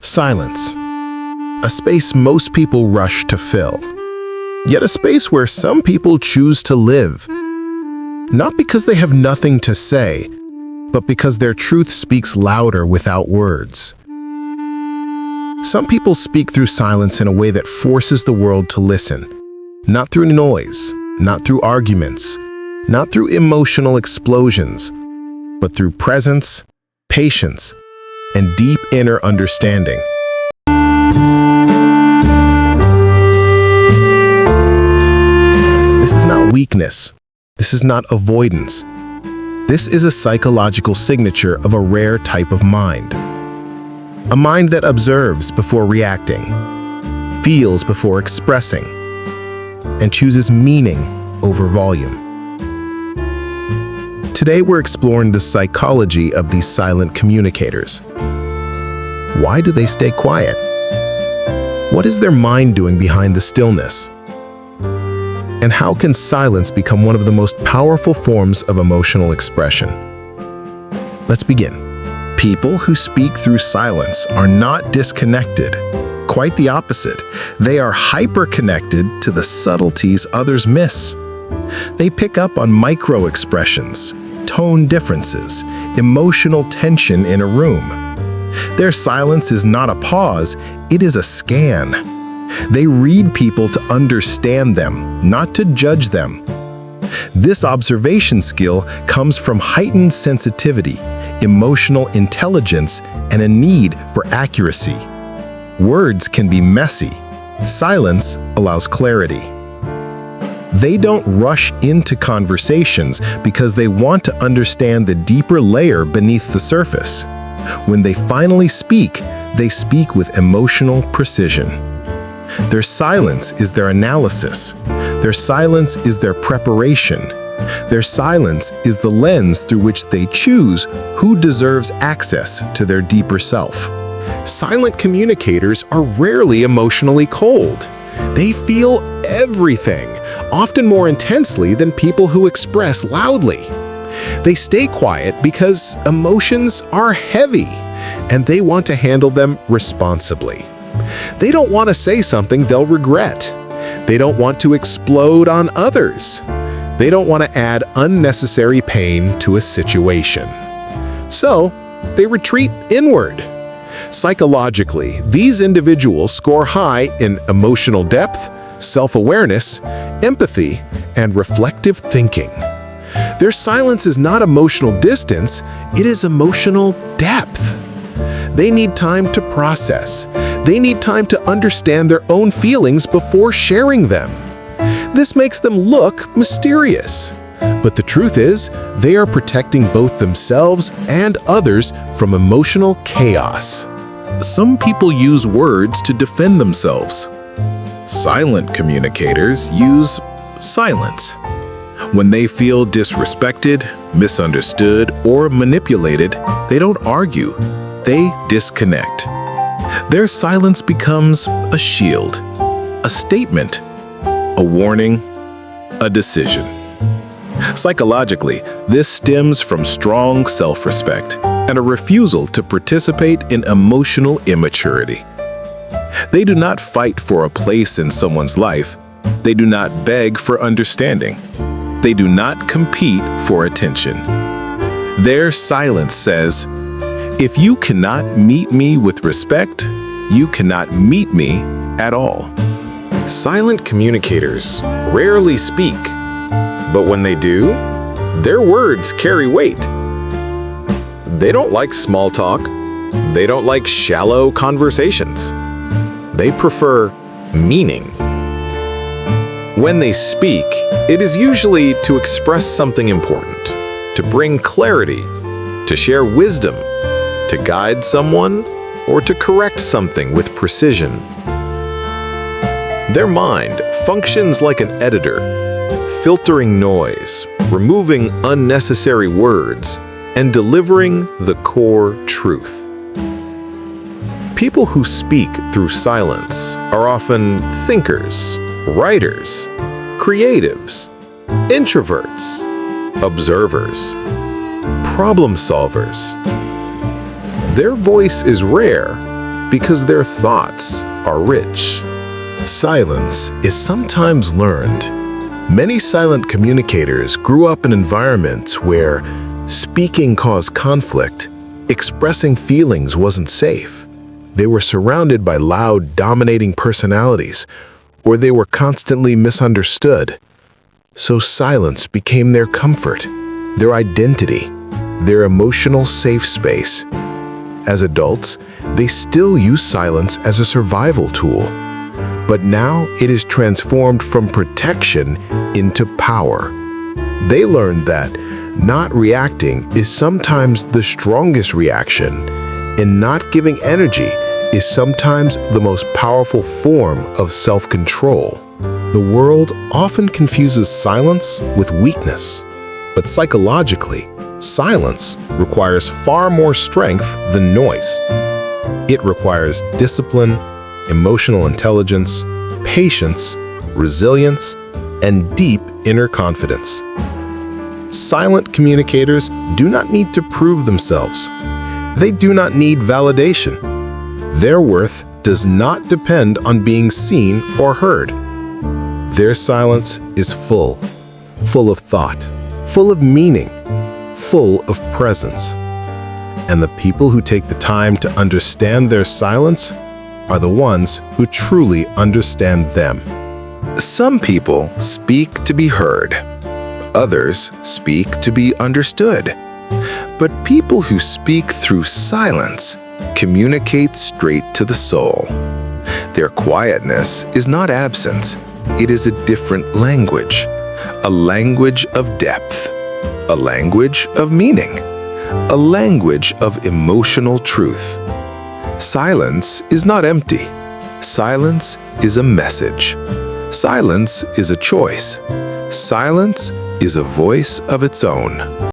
Silence. A space most people rush to fill. Yet a space where some people choose to live. Not because they have nothing to say, but because their truth speaks louder without words. Some people speak through silence in a way that forces the world to listen. Not through noise, not through arguments, not through emotional explosions, but through presence, patience, and deep inner understanding. This is not weakness. This is not avoidance. This is a psychological signature of a rare type of mind. A mind that observes before reacting, feels before expressing, and chooses meaning over volume. Today we're exploring the psychology of these silent communicators. Why do they stay quiet? What is their mind doing behind the stillness? And how can silence become one of the most powerful forms of emotional expression? Let's begin. People who speak through silence are not disconnected. Quite the opposite. They are hyper-connected to the subtleties others miss. They pick up on micro-expressions, tone differences, emotional tension in a room. Their silence is not a pause, it is a scan. They read people to understand them, not to judge them. This observation skill comes from heightened sensitivity, emotional intelligence, and a need for accuracy. Words can be messy. Silence allows clarity. They don't rush into conversations because they want to understand the deeper layer beneath the surface. When they finally speak, they speak with emotional precision. Their silence is their analysis. Their silence is their preparation. Their silence is the lens through which they choose who deserves access to their deeper self. Silent communicators are rarely emotionally cold. They feel everything, often more intensely than people who express loudly. They stay quiet because emotions are heavy, and they want to handle them responsibly. They don't want to say something they'll regret. They don't want to explode on others. They don't want to add unnecessary pain to a situation. So, they retreat inward. Psychologically, these individuals score high in emotional depth, self-awareness, empathy, and reflective thinking. Their silence is not emotional distance, it is emotional depth. They need time to process. They need time to understand their own feelings before sharing them. This makes them look mysterious. But the truth is, they are protecting both themselves and others from emotional chaos. Some people use words to defend themselves. Silent communicators use silence. When they feel disrespected, misunderstood, or manipulated, they don't argue. They disconnect. Their silence becomes a shield, a statement, a warning, a decision. Psychologically, this stems from strong self-respect and a refusal to participate in emotional immaturity. They do not fight for a place in someone's life. They do not beg for understanding. They do not compete for attention. Their silence says, "If you cannot meet me with respect, you cannot meet me at all." Silent communicators rarely speak, but when they do, their words carry weight. They don't like small talk. They don't like shallow conversations. They prefer meaning. When they speak, it is usually to express something important, to bring clarity, to share wisdom, to guide someone, or to correct something with precision. Their mind functions like an editor, filtering noise, removing unnecessary words, and delivering the core truth. People who speak through silence are often thinkers, writers, creatives, introverts, observers, problem solvers. Their voice is rare, because their thoughts are rich. Silence is sometimes learned. Many silent communicators grew up in environments where speaking caused conflict, expressing feelings wasn't safe. They were surrounded by loud, dominating personalities, or they were constantly misunderstood. So silence became their comfort, their identity, their emotional safe space. As adults, they still use silence as a survival tool. But now it is transformed from protection into power. They learned that not reacting is sometimes the strongest reaction, and not giving energy is sometimes the most powerful form of self-control. The world often confuses silence with weakness, but psychologically, silence requires far more strength than noise. It requires discipline, emotional intelligence, patience, resilience, and deep inner confidence. Silent communicators do not need to prove themselves. They do not need validation. Their worth does not depend on being seen or heard. Their silence is full of thought, full of meaning, full of presence. And the people who take the time to understand their silence are the ones who truly understand them. Some people speak to be heard. Others speak to be understood. But people who speak through silence communicate straight to the soul. Their quietness is not absence. It is a different language, a language of depth, a language of meaning, a language of emotional truth. Silence is not empty. Silence is a message. Silence is a choice. Silence is a voice of its own.